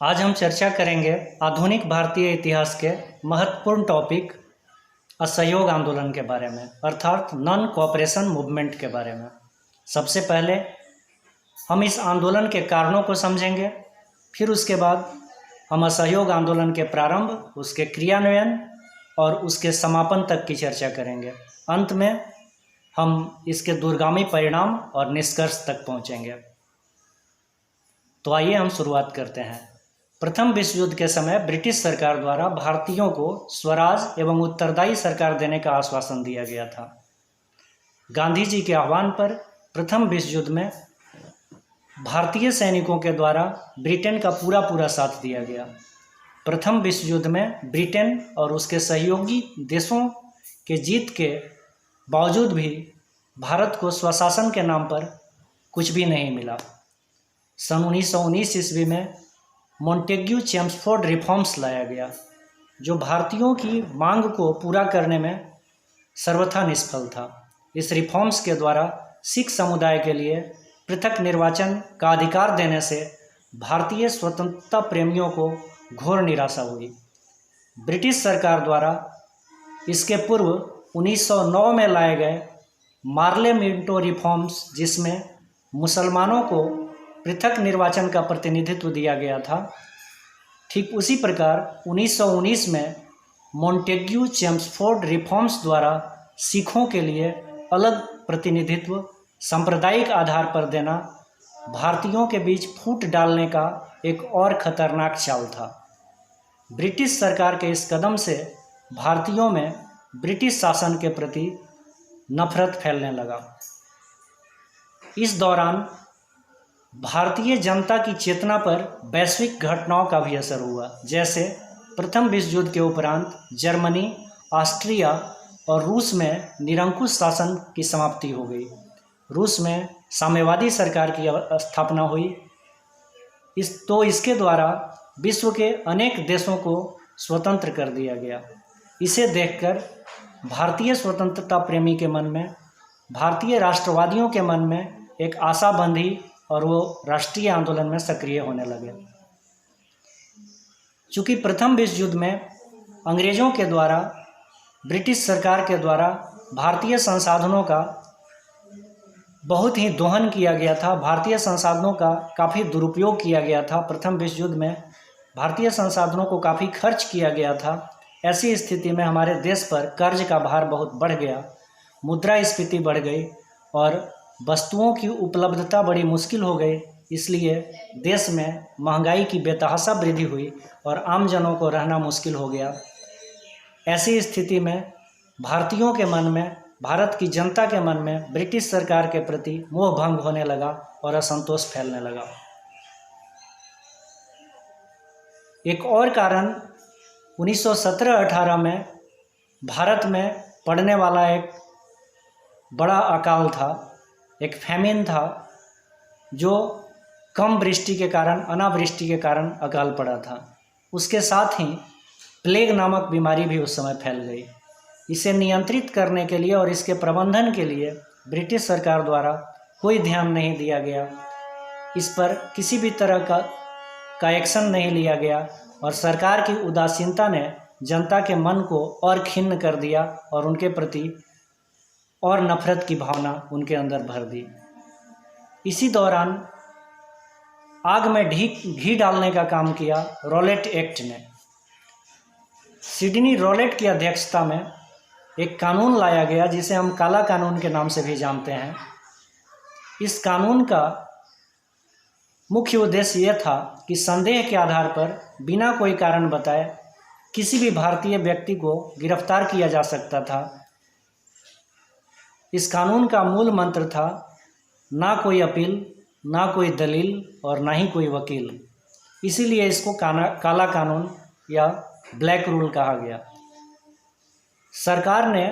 आज हम चर्चा करेंगे आधुनिक भारतीय इतिहास के महत्वपूर्ण टॉपिक असहयोग आंदोलन के बारे में, अर्थात नॉन कोऑपरेशन मूवमेंट के बारे में। सबसे पहले हम इस आंदोलन के कारणों को समझेंगे, फिर उसके बाद हम असहयोग आंदोलन के प्रारंभ, उसके क्रियान्वयन और उसके समापन तक की चर्चा करेंगे। अंत में हम इसके दूरगामी परिणाम और निष्कर्ष तक पहुंचेंगे। तो आइए हम शुरुआत करते हैं। प्रथम विश्व युद्ध के समय ब्रिटिश सरकार द्वारा भारतीयों को स्वराज एवं उत्तरदायी सरकार देने का आश्वासन दिया गया था। गांधी जी के आह्वान पर प्रथम विश्व युद्ध में भारतीय सैनिकों के द्वारा ब्रिटेन का पूरा साथ दिया गया। प्रथम विश्व युद्ध में ब्रिटेन और उसके सहयोगी देशों के जीत के बावजूद भी भारत को स्वशासन के नाम पर कुछ भी नहीं मिला। सन 1919 ईस्वी में मॉन्टेग्यू चेम्सफोर्ड रिफॉर्म्स लाया गया, जो भारतीयों की मांग को पूरा करने में सर्वथा निष्फल था। इस रिफॉर्म्स के द्वारा सिख समुदाय के लिए पृथक निर्वाचन का अधिकार देने से भारतीय स्वतंत्रता प्रेमियों को घोर निराशा हुई। ब्रिटिश सरकार द्वारा इसके पूर्व 1909 में लाए गए मार्ले मिंटो रिफॉर्म्स, जिसमें मुसलमानों को पृथक निर्वाचन का प्रतिनिधित्व दिया गया था, ठीक उसी प्रकार 1919 में मॉन्टेग्यू चेम्सफोर्ड रिफॉर्म्स द्वारा सिखों के लिए अलग प्रतिनिधित्व सांप्रदायिक आधार पर देना भारतीयों के बीच फूट डालने का एक और खतरनाक चाल था। ब्रिटिश सरकार के इस कदम से भारतीयों में ब्रिटिश शासन के प्रति नफरत फैलने लगा। इस दौरान भारतीय जनता की चेतना पर वैश्विक घटनाओं का भी असर हुआ। जैसे प्रथम विश्व युद्ध के उपरांत जर्मनी, ऑस्ट्रिया और रूस में निरंकुश शासन की समाप्ति हो गई। रूस में साम्यवादी सरकार की स्थापना हुई। इसके द्वारा विश्व के अनेक देशों को स्वतंत्र कर दिया गया। इसे देखकर भारतीय स्वतंत्रता प्रेमी के मन में, भारतीय राष्ट्रवादियों के मन में एक आशा बंधी और वो राष्ट्रीय आंदोलन में सक्रिय होने लगे। चूँकि प्रथम विश्व युद्ध में अंग्रेज़ों के द्वारा, ब्रिटिश सरकार के द्वारा भारतीय संसाधनों का बहुत ही दोहन किया गया था, भारतीय संसाधनों का काफ़ी दुरुपयोग किया गया था। प्रथम विश्व युद्ध में भारतीय संसाधनों को काफ़ी खर्च किया गया था। ऐसी स्थिति में हमारे देश पर कर्ज का भार बहुत बढ़ गया, मुद्रास्फीति बढ़ गई और वस्तुओं की उपलब्धता बड़ी मुश्किल हो गई। इसलिए देश में महंगाई की बेतहाशा वृद्धि हुई और आम जनों को रहना मुश्किल हो गया। ऐसी स्थिति में भारतीयों के मन में, भारत की जनता के मन में ब्रिटिश सरकार के प्रति मोह भंग होने लगा और असंतोष फैलने लगा। एक और कारण 1917-18 में भारत में पड़ने वाला एक बड़ा अकाल था, एक फैमिन था, जो कम वृष्टि के कारण, अनावृष्टि के कारण अकाल पड़ा था। उसके साथ ही प्लेग नामक बीमारी भी उस समय फैल गई। इसे नियंत्रित करने के लिए और इसके प्रबंधन के लिए ब्रिटिश सरकार द्वारा कोई ध्यान नहीं दिया गया। इस पर किसी भी तरह का एक्शन नहीं लिया गया और सरकार की उदासीनता ने जनता के मन को और खिन्न कर दिया और उनके प्रति और नफरत की भावना उनके अंदर भर दी। इसी दौरान आग में घी डालने का काम किया रॉलेट एक्ट ने। सिडनी रॉलेट की अध्यक्षता में एक कानून लाया गया, जिसे हम काला कानून के नाम से भी जानते हैं। इस कानून का मुख्य उद्देश्य यह था कि संदेह के आधार पर बिना कोई कारण बताए किसी भी भारतीय व्यक्ति को गिरफ्तार किया जा सकता था। इस कानून का मूल मंत्र था, ना कोई अपील, ना कोई दलील और ना ही कोई वकील। इसीलिए इसको काला कानून या ब्लैक रूल कहा गया। सरकार ने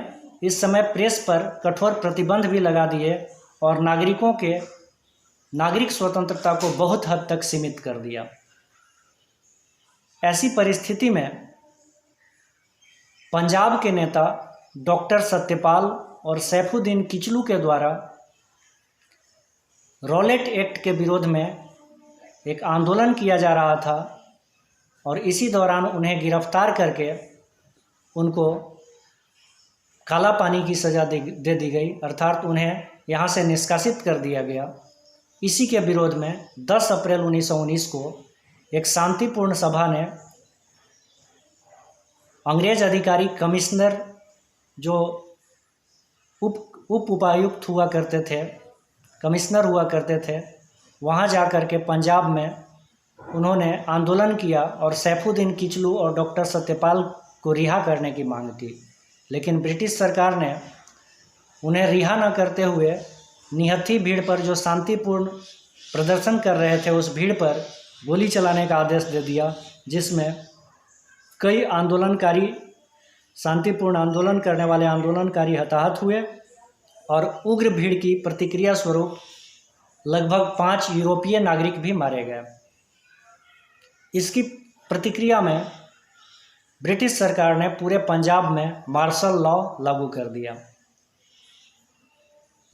इस समय प्रेस पर कठोर प्रतिबंध भी लगा दिए और नागरिक स्वतंत्रता को बहुत हद तक सीमित कर दिया। ऐसी परिस्थिति में पंजाब के नेता डॉक्टर सत्यपाल और सैफुद्दीन किचलू के द्वारा रॉलेट एक्ट के विरोध में एक आंदोलन किया जा रहा था, और इसी दौरान उन्हें गिरफ्तार करके उनको काला पानी की सज़ा दे दी गई, अर्थात उन्हें यहाँ से निष्कासित कर दिया गया। इसी के विरोध में 10 अप्रैल 1919 को एक शांतिपूर्ण सभा ने अंग्रेज अधिकारी कमिश्नर जो उप उपायुक्त हुआ करते थे, कमिश्नर हुआ करते थे, वहाँ जा कर के पंजाब में उन्होंने आंदोलन किया और सैफुद्दीन किचलू और डॉक्टर सत्यपाल को रिहा करने की मांग की। लेकिन ब्रिटिश सरकार ने उन्हें रिहा न करते हुए निहत्थी भीड़ पर, जो शांतिपूर्ण प्रदर्शन कर रहे थे, उस भीड़ पर गोली चलाने का आदेश दे दिया, जिसमें कई आंदोलनकारी, शांतिपूर्ण आंदोलन करने वाले आंदोलनकारी हताहत हुए और उग्र भीड़ की प्रतिक्रिया स्वरूप लगभग 5 यूरोपीय नागरिक भी मारे गए। इसकी प्रतिक्रिया में ब्रिटिश सरकार ने पूरे पंजाब में मार्शल लॉ लागू कर दिया।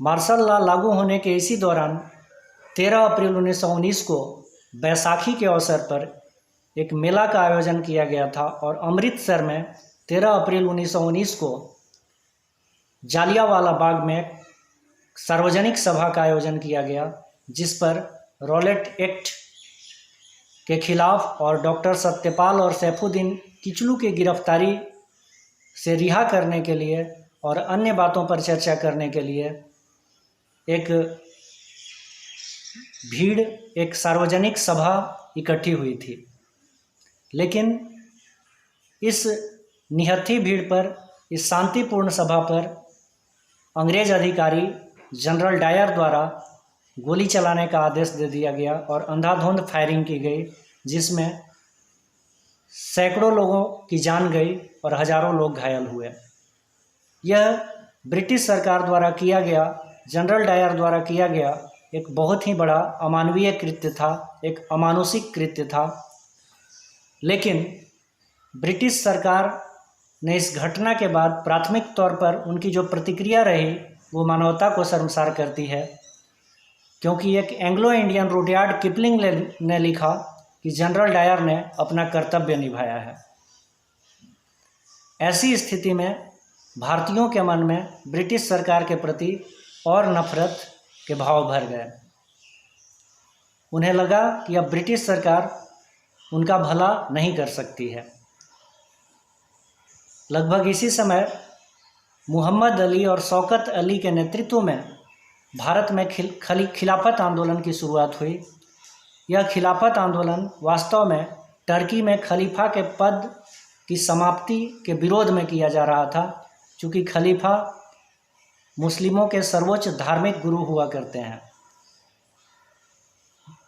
मार्शल लॉ लागू होने के इसी दौरान 13 अप्रैल 1919 को बैसाखी के अवसर पर एक मेला का आयोजन किया गया था और अमृतसर में 13 अप्रैल 1919 को जालियांवाला बाग में सार्वजनिक सभा का आयोजन किया गया, जिस पर रॉलेट एक्ट के खिलाफ और डॉक्टर सत्यपाल और सैफुद्दीन किचलू की गिरफ्तारी से रिहा करने के लिए और अन्य बातों पर चर्चा करने के लिए एक भीड़, एक सार्वजनिक सभा इकट्ठी हुई थी। लेकिन इस निहत्थी भीड़ पर, इस शांतिपूर्ण सभा पर अंग्रेज अधिकारी जनरल डायर द्वारा गोली चलाने का आदेश दे दिया गया और अंधाधुंध फायरिंग की गई, जिसमें सैकड़ों लोगों की जान गई और हजारों लोग घायल हुए। यह ब्रिटिश सरकार द्वारा किया गया, जनरल डायर द्वारा किया गया एक बहुत ही बड़ा अमानवीय कृत्य था, एक अमानुषिक कृत्य था। लेकिन ब्रिटिश सरकार ने इस घटना के बाद प्राथमिक तौर पर उनकी जो प्रतिक्रिया रही वो मानवता को शर्मसार करती है, क्योंकि एक एंग्लो इंडियन रुडयार्ड किपलिंग ने लिखा कि जनरल डायर ने अपना कर्तव्य निभाया है। ऐसी स्थिति में भारतीयों के मन में ब्रिटिश सरकार के प्रति और नफरत के भाव भर गए। उन्हें लगा कि अब ब्रिटिश सरकार उनका भला नहीं कर सकती है। लगभग इसी समय मोहम्मद अली और शौकत अली के नेतृत्व में भारत में खिलाफत आंदोलन की शुरुआत हुई। यह खिलाफत आंदोलन वास्तव में टर्की में खलीफा के पद की समाप्ति के विरोध में किया जा रहा था, चूँकि खलीफा मुस्लिमों के सर्वोच्च धार्मिक गुरु हुआ करते हैं।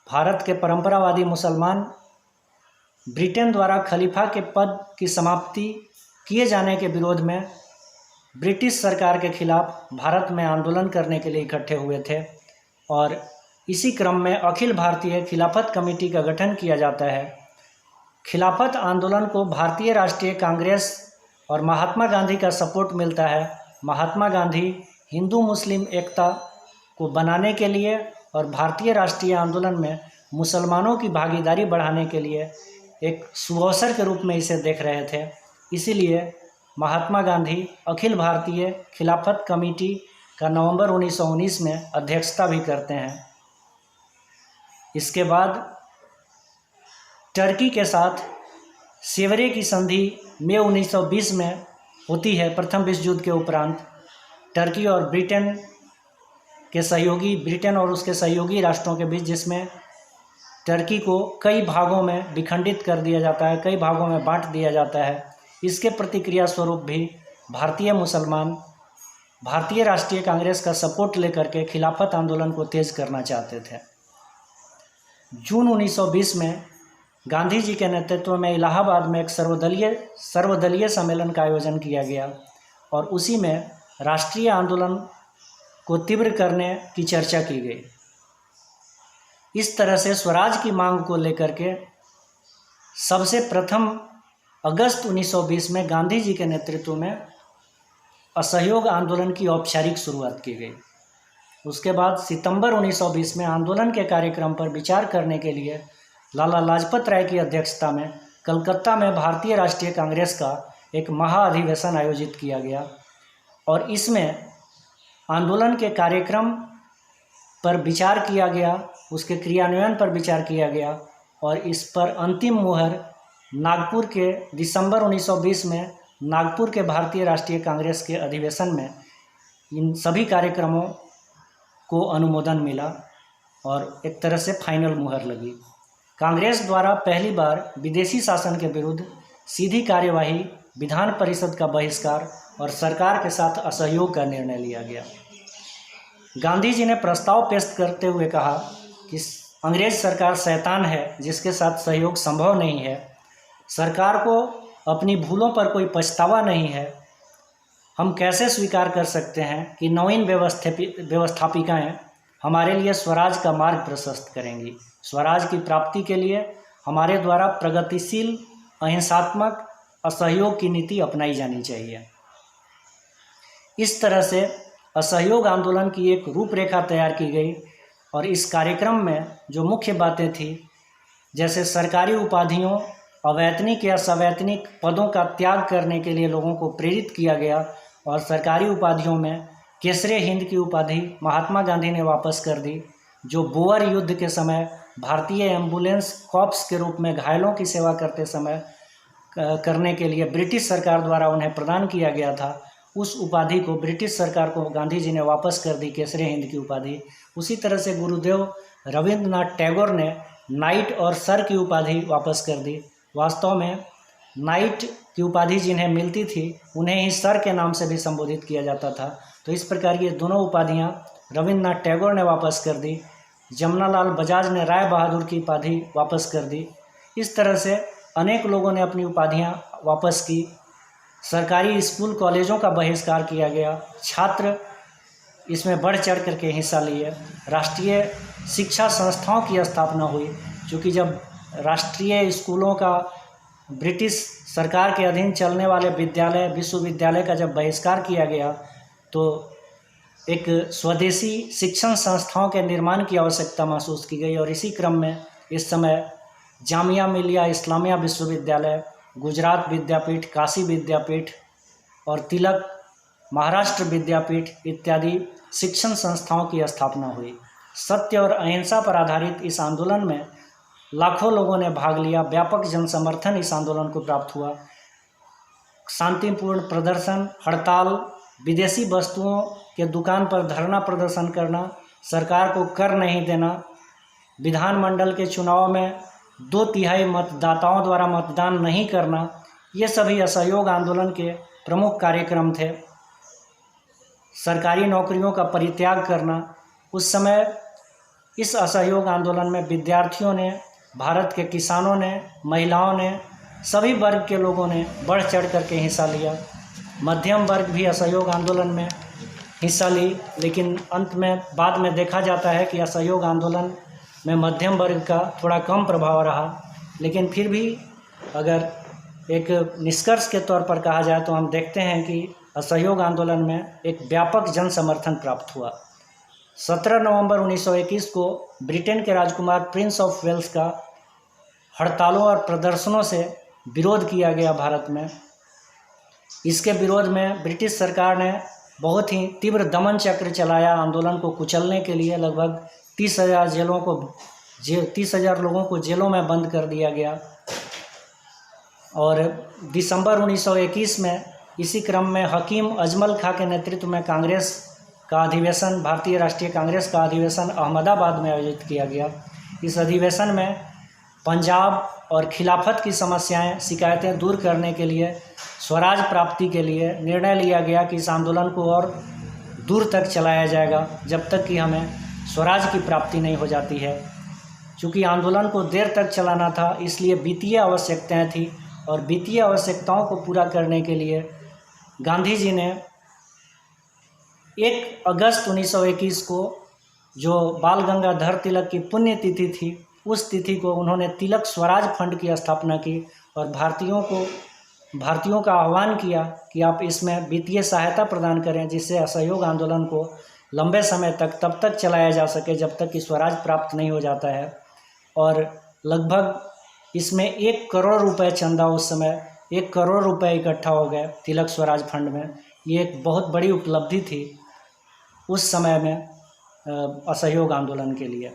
भारत के परंपरावादी मुसलमान ब्रिटेन द्वारा खलीफा के पद की समाप्ति किए जाने के विरोध में ब्रिटिश सरकार के खिलाफ भारत में आंदोलन करने के लिए इकट्ठे हुए थे और इसी क्रम में अखिल भारतीय खिलाफत कमेटी का गठन किया जाता है। खिलाफत आंदोलन को भारतीय राष्ट्रीय कांग्रेस और महात्मा गांधी का सपोर्ट मिलता है। महात्मा गांधी हिंदू मुस्लिम एकता को बनाने के लिए और भारतीय राष्ट्रीय आंदोलन में मुसलमानों की भागीदारी बढ़ाने के लिए एक सुअवसर के रूप में इसे देख रहे थे। इसीलिए महात्मा गांधी अखिल भारतीय खिलाफत कमेटी का नवंबर 1919 में अध्यक्षता भी करते हैं। इसके बाद टर्की के साथ सेवरे की संधि मई 1920 में होती है। प्रथम विश्व युद्ध के उपरांत टर्की और ब्रिटेन के सहयोगी, ब्रिटेन और उसके सहयोगी राष्ट्रों के बीच, जिसमें टर्की को कई भागों में विखंडित कर दिया जाता है, कई भागों में बांट दिया जाता है। इसके प्रतिक्रिया स्वरूप भी भारतीय मुसलमान भारतीय राष्ट्रीय कांग्रेस का सपोर्ट लेकर के खिलाफत आंदोलन को तेज करना चाहते थे। जून 1920 में गांधी जी के नेतृत्व में इलाहाबाद में एक सर्वदलीय सम्मेलन का आयोजन किया गया और उसी में राष्ट्रीय आंदोलन को तीव्र करने की चर्चा की गई। इस तरह से स्वराज की मांग को लेकर के सबसे प्रथम अगस्त 1920 में गांधी जी के नेतृत्व में असहयोग आंदोलन की औपचारिक शुरुआत की गई। उसके बाद सितंबर 1920 में आंदोलन के कार्यक्रम पर विचार करने के लिए लाला लाजपत राय की अध्यक्षता में कलकत्ता में भारतीय राष्ट्रीय कांग्रेस का एक महाअधिवेशन आयोजित किया गया और इसमें आंदोलन के कार्यक्रम पर विचार किया गया, उसके क्रियान्वयन पर विचार किया गया और इस पर अंतिम मुहर नागपुर के दिसंबर 1920 में नागपुर के भारतीय राष्ट्रीय कांग्रेस के अधिवेशन में इन सभी कार्यक्रमों को अनुमोदन मिला और एक तरह से फाइनल मुहर लगी। कांग्रेस द्वारा पहली बार विदेशी शासन के विरुद्ध सीधी कार्यवाही, विधान परिषद का बहिष्कार और सरकार के साथ असहयोग का निर्णय लिया गया। गांधी जी ने प्रस्ताव पेश करते हुए कहा कि अंग्रेज सरकार शैतान है जिसके साथ सहयोग संभव नहीं है। सरकार को अपनी भूलों पर कोई पछतावा नहीं है। हम कैसे स्वीकार कर सकते हैं कि नवीन व्यवस्थापिकाएं हमारे लिए स्वराज का मार्ग प्रशस्त करेंगी। स्वराज की प्राप्ति के लिए हमारे द्वारा प्रगतिशील, अहिंसात्मक, असहयोग की नीति अपनाई जानी चाहिए। इस तरह से असहयोग आंदोलन की एक रूपरेखा तैयार की गई और इस कार्यक्रम में जो मुख्य बातें थी, जैसे सरकारी उपाधियों, अवैतनिक या सवैतनिक पदों का त्याग करने के लिए लोगों को प्रेरित किया गया और सरकारी उपाधियों में केसरे हिंद की उपाधि महात्मा गांधी ने वापस कर दी, जो बोअर युद्ध के समय भारतीय एम्बुलेंस कॉर्प्स के रूप में घायलों की सेवा करते समय करने के लिए ब्रिटिश सरकार द्वारा उन्हें प्रदान किया गया था। उस उपाधि को ब्रिटिश सरकार को गांधी जी ने वापस कर दी, केसरे हिंद की उपाधि। उसी तरह से गुरुदेव रविंद्रनाथ टैगोर ने नाइट और सर की उपाधि वापस कर दी। वास्तव में नाइट की उपाधि जिन्हें मिलती थी उन्हें ही सर के नाम से भी संबोधित किया जाता था। तो इस प्रकार ये दोनों उपाधियां रविंद्रनाथ टैगोर ने वापस कर दी। जमनालाल बजाज ने राय बहादुर की उपाधि वापस कर दी। इस तरह से अनेक लोगों ने अपनी उपाधियां वापस की। सरकारी स्कूल कॉलेजों का बहिष्कार किया गया। छात्र इसमें बढ़ चढ़ करके हिस्सा लिए। राष्ट्रीय शिक्षा संस्थाओं की स्थापना हुई, क्योंकि जब राष्ट्रीय स्कूलों का ब्रिटिश सरकार के अधीन चलने वाले विद्यालय, विश्वविद्यालय का जब बहिष्कार किया गया तो एक स्वदेशी शिक्षण संस्थाओं के निर्माण की आवश्यकता महसूस की गई और इसी क्रम में इस समय जामिया मिलिया इस्लामिया विश्वविद्यालय, गुजरात विद्यापीठ, काशी विद्यापीठ और तिलक महाराष्ट्र विद्यापीठ इत्यादि शिक्षण संस्थाओं की स्थापना हुई। सत्य और अहिंसा पर आधारित इस आंदोलन में लाखों लोगों ने भाग लिया। व्यापक जन समर्थन इस आंदोलन को प्राप्त हुआ। शांतिपूर्ण प्रदर्शन, हड़ताल, विदेशी वस्तुओं के दुकान पर धरना प्रदर्शन करना, सरकार को कर नहीं देना, विधानमंडल के चुनाव में 2/3 मतदाताओं द्वारा मतदान नहीं करना, ये सभी असहयोग आंदोलन के प्रमुख कार्यक्रम थे। सरकारी नौकरियों का परित्याग करना। उस समय इस असहयोग आंदोलन में विद्यार्थियों ने, भारत के किसानों ने, महिलाओं ने, सभी वर्ग के लोगों ने बढ़ चढ़ करके हिस्सा लिया। मध्यम वर्ग भी असहयोग आंदोलन में हिस्सा ली, लेकिन अंत में बाद में देखा जाता है कि असहयोग आंदोलन में मध्यम वर्ग का थोड़ा कम प्रभाव रहा। लेकिन फिर भी अगर एक निष्कर्ष के तौर पर कहा जाए तो हम देखते हैं कि असहयोग आंदोलन में एक व्यापक जन समर्थन प्राप्त हुआ। 17 नवंबर 1921 को ब्रिटेन के राजकुमार प्रिंस ऑफ वेल्स का हड़तालों और प्रदर्शनों से विरोध किया गया भारत में। इसके विरोध में ब्रिटिश सरकार ने बहुत ही तीव्र दमन चक्र चलाया। आंदोलन को कुचलने के लिए लगभग 30,000 लोगों को जेलों में बंद कर दिया गया। और दिसंबर 1921 में इसी क्रम में हकीम अजमल खां के नेतृत्व में कांग्रेस का अधिवेशन, भारतीय राष्ट्रीय कांग्रेस का अधिवेशन अहमदाबाद में आयोजित किया गया। इस अधिवेशन में पंजाब और खिलाफत की समस्याएं, शिकायतें दूर करने के लिए, स्वराज प्राप्ति के लिए निर्णय लिया गया कि इस आंदोलन को और दूर तक चलाया जाएगा जब तक कि हमें स्वराज की प्राप्ति नहीं हो जाती है। चूँकि आंदोलन को देर तक चलाना था, इसलिए वित्तीय आवश्यकताएं थी और वित्तीय आवश्यकताओं को पूरा करने के लिए गांधी जी ने 1 अगस्त 1921 को, जो बाल गंगाधर तिलक की पुण्यतिथि थी, उस तिथि को उन्होंने तिलक स्वराज फंड की स्थापना की और भारतीयों का आह्वान किया कि आप इसमें वित्तीय सहायता प्रदान करें, जिससे असहयोग आंदोलन को लंबे समय तक तब तक चलाया जा सके जब तक कि स्वराज प्राप्त नहीं हो जाता है। और लगभग इसमें 1 करोड़ रुपए चंदा, उस समय 1 करोड़ रुपए इकट्ठा हो गए तिलक स्वराज फंड में। ये एक बहुत बड़ी उपलब्धि थी उस समय में असहयोग आंदोलन के लिए।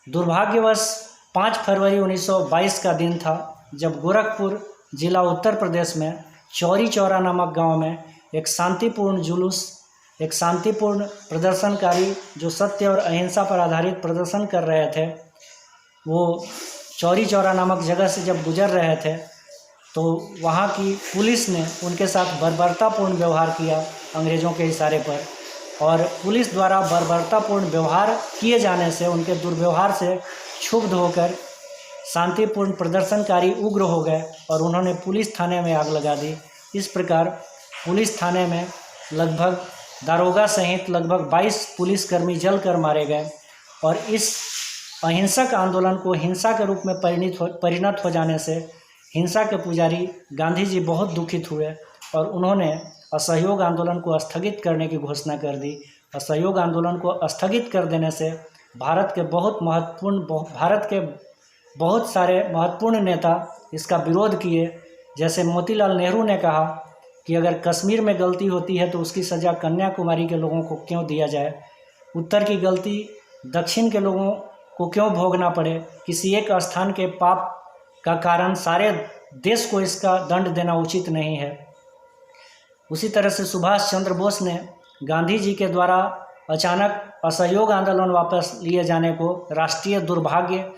दुर्भाग्यवश 5 फरवरी 1922 का दिन था जब गोरखपुर जिला उत्तर प्रदेश में चौरी चौरा नामक गांव में एक शांतिपूर्ण प्रदर्शनकारी जो सत्य और अहिंसा पर आधारित प्रदर्शन कर रहे थे, वो चौरी चौरा नामक जगह से जब गुजर रहे थे तो वहाँ की पुलिस ने उनके साथ बर्बरतापूर्ण व्यवहार किया अंग्रेज़ों के इशारे पर, और पुलिस द्वारा बर्बरतापूर्ण व्यवहार किए जाने से, उनके दुर्व्यवहार से क्षुब्ध होकर शांतिपूर्ण प्रदर्शनकारी उग्र हो गए और उन्होंने पुलिस थाने में आग लगा दी। इस प्रकार पुलिस थाने में लगभग दारोगा सहित लगभग 22 पुलिसकर्मी जलकर मारे गए, और इस अहिंसक आंदोलन को हिंसा के रूप में परिणत हो जाने से हिंसा के पुजारी गांधी जी बहुत दुखित हुए और उन्होंने असहयोग आंदोलन को स्थगित करने की घोषणा कर दी। असहयोग आंदोलन को स्थगित कर देने से भारत के बहुत सारे महत्वपूर्ण नेता इसका विरोध किए। जैसे मोतीलाल नेहरू ने कहा कि अगर कश्मीर में गलती होती है तो उसकी सज़ा कन्याकुमारी के लोगों को क्यों दिया जाए, उत्तर की गलती दक्षिण के लोगों को क्यों भोगना पड़े, किसी एक स्थान के पाप का कारण सारे देश को इसका दंड देना उचित नहीं है। उसी तरह से सुभाष चंद्र बोस ने गांधी जी के द्वारा अचानक असहयोग आंदोलन वापस लिए जाने को राष्ट्रीय दुर्भाग्य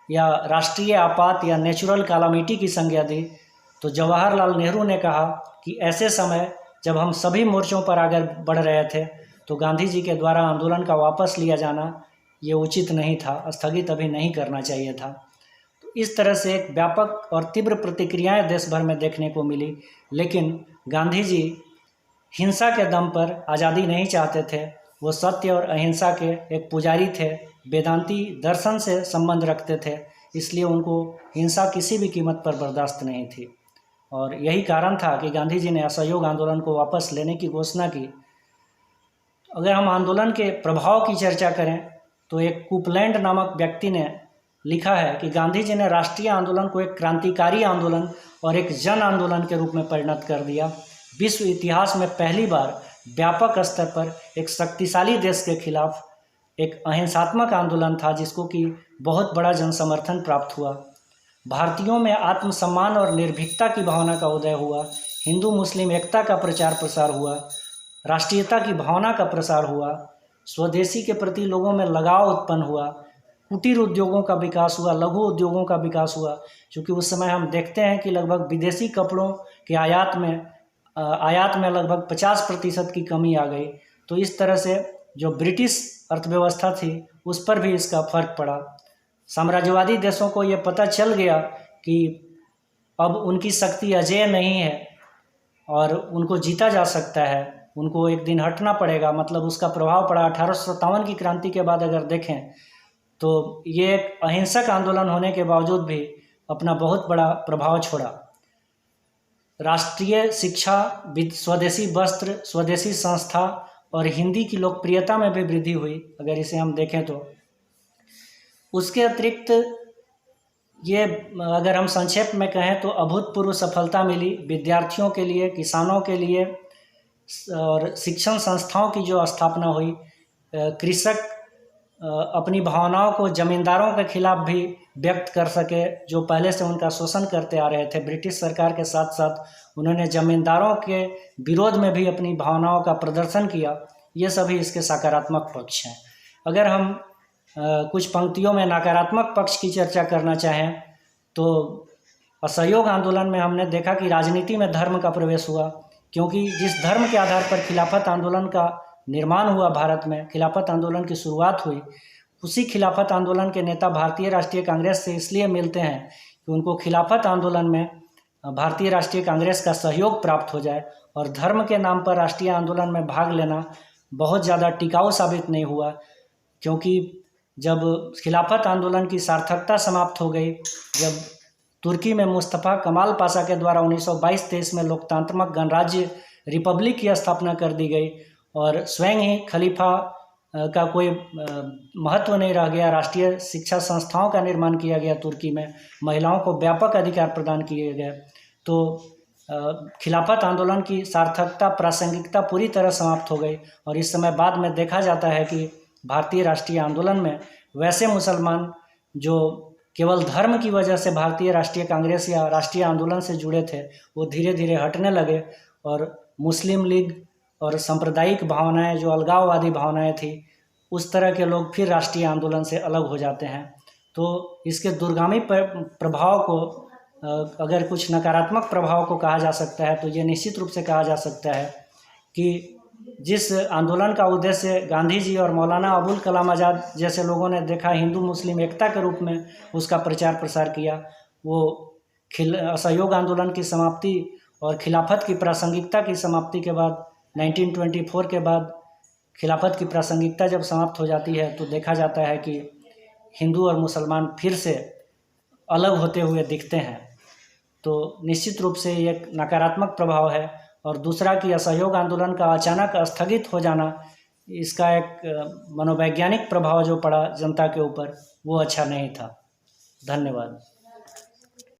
या राष्ट्रीय आपात या नेचुरल कैलामिटी की संज्ञा दी। तो जवाहरलाल नेहरू ने कहा कि ऐसे समय जब हम सभी मोर्चों पर आगे बढ़ रहे थे तो गांधी जी के द्वारा आंदोलन का वापस लिया जाना ये उचित नहीं था, स्थगित अभी नहीं करना चाहिए था। तो इस तरह से एक व्यापक और तीव्र प्रतिक्रियाएं देश भर में देखने को मिली, लेकिन गांधी जी हिंसा के दम पर आज़ादी नहीं चाहते थे। वो सत्य और अहिंसा के एक पुजारी थे, वेदांती दर्शन से संबंध रखते थे, इसलिए उनको हिंसा किसी भी कीमत पर बर्दाश्त नहीं थी। और यही कारण था कि गांधी जी ने असहयोग आंदोलन को वापस लेने की घोषणा की। अगर हम आंदोलन के प्रभाव की चर्चा करें तो एक कुपलैंड नामक व्यक्ति ने लिखा है कि गांधी जी ने राष्ट्रीय आंदोलन को एक क्रांतिकारी आंदोलन और एक जन आंदोलन के रूप में परिणत कर दिया। विश्व इतिहास में पहली बार व्यापक स्तर पर एक शक्तिशाली देश के खिलाफ एक अहिंसात्मक आंदोलन था जिसको कि बहुत बड़ा जनसमर्थन प्राप्त हुआ। भारतीयों में आत्मसम्मान और निर्भीकता की भावना का उदय हुआ, हिंदू मुस्लिम एकता का प्रचार प्रसार हुआ, राष्ट्रीयता की भावना का प्रसार हुआ, स्वदेशी के प्रति लोगों में लगाव उत्पन्न हुआ, कुटीर उद्योगों का विकास हुआ, लघु उद्योगों का विकास हुआ, क्योंकि उस समय हम देखते हैं कि लगभग विदेशी कपड़ों के आयात में लगभग 50% की कमी आ गई। तो इस तरह से जो ब्रिटिश अर्थव्यवस्था थी उस पर भी इसका फर्क पड़ा। साम्राज्यवादी देशों को ये पता चल गया कि अब उनकी शक्ति अजेय नहीं है और उनको जीता जा सकता है, उनको एक दिन हटना पड़ेगा। मतलब उसका प्रभाव पड़ा 1857 की क्रांति के बाद। अगर देखें तो ये एक अहिंसक आंदोलन होने के बावजूद भी अपना बहुत बड़ा प्रभाव छोड़ा। राष्ट्रीय शिक्षा, स्वदेशी वस्त्र, स्वदेशी संस्था और हिंदी की लोकप्रियता में भी वृद्धि हुई, अगर इसे हम देखें तो। उसके अतिरिक्त ये अगर हम संक्षेप में कहें तो अभूतपूर्व सफलता मिली विद्यार्थियों के लिए, किसानों के लिए, और शिक्षण संस्थाओं की जो स्थापना हुई। कृषक अपनी भावनाओं को जमींदारों के खिलाफ भी व्यक्त कर सके जो पहले से उनका शोषण करते आ रहे थे। ब्रिटिश सरकार के साथ साथ उन्होंने जमींदारों के विरोध में भी अपनी भावनाओं का प्रदर्शन किया। ये सभी इसके सकारात्मक पक्ष हैं। अगर हम कुछ पंक्तियों में नकारात्मक पक्ष की चर्चा करना चाहें तो असहयोग आंदोलन में हमने देखा कि राजनीति में धर्म का प्रवेश हुआ, क्योंकि जिस धर्म के आधार पर खिलाफत आंदोलन का निर्माण हुआ, भारत में खिलाफत आंदोलन की शुरुआत हुई, उसी खिलाफत आंदोलन के नेता भारतीय राष्ट्रीय कांग्रेस से इसलिए मिलते हैं कि उनको खिलाफत आंदोलन में भारतीय राष्ट्रीय कांग्रेस का सहयोग प्राप्त हो जाए। और धर्म के नाम पर राष्ट्रीय आंदोलन में भाग लेना बहुत ज़्यादा टिकाऊ साबित नहीं हुआ, क्योंकि जब खिलाफत आंदोलन की सार्थकता समाप्त हो गई, जब तुर्की में मुस्तफ़ा कमाल पाशा के द्वारा 1922-23 में लोकतांत्रिक गणराज्य रिपब्लिक की स्थापना कर दी गई और स्वयं ही खलीफा का कोई महत्व नहीं रह गया। राष्ट्रीय शिक्षा संस्थाओं का निर्माण किया गया तुर्की में, महिलाओं को व्यापक अधिकार प्रदान किए गए। तो खिलाफत आंदोलन की सार्थकता, प्रासंगिकता पूरी तरह समाप्त हो गई। और इस समय बाद में देखा जाता है कि भारतीय राष्ट्रीय आंदोलन में वैसे मुसलमान जो केवल धर्म की वजह से भारतीय राष्ट्रीय कांग्रेस या राष्ट्रीय आंदोलन से जुड़े थे, वो धीरे धीरे हटने लगे और मुस्लिम लीग और सांप्रदायिक भावनाएं, जो अलगाववादी भावनाएं थी, उस तरह के लोग फिर राष्ट्रीय आंदोलन से अलग हो जाते हैं। तो इसके दूरगामी प्रभाव को, अगर कुछ नकारात्मक प्रभाव को कहा जा सकता है तो ये निश्चित रूप से कहा जा सकता है कि जिस आंदोलन का उद्देश्य गांधी जी और मौलाना अबुल कलाम आज़ाद जैसे लोगों ने देखा हिंदू मुस्लिम एकता के रूप में उसका प्रचार प्रसार किया, वो असहयोग आंदोलन की समाप्ति और खिलाफत की प्रासंगिकता की समाप्ति के बाद 1924 के बाद खिलाफत की प्रासंगिकता जब समाप्त हो जाती है तो देखा जाता है कि हिंदू और मुसलमान फिर से अलग होते हुए दिखते हैं। तो निश्चित रूप से ये एक नकारात्मक प्रभाव है। और दूसरा कि असहयोग आंदोलन का अचानक स्थगित हो जाना, इसका एक मनोवैज्ञानिक प्रभाव जो पड़ा जनता के ऊपर, वो अच्छा नहीं था। धन्यवाद।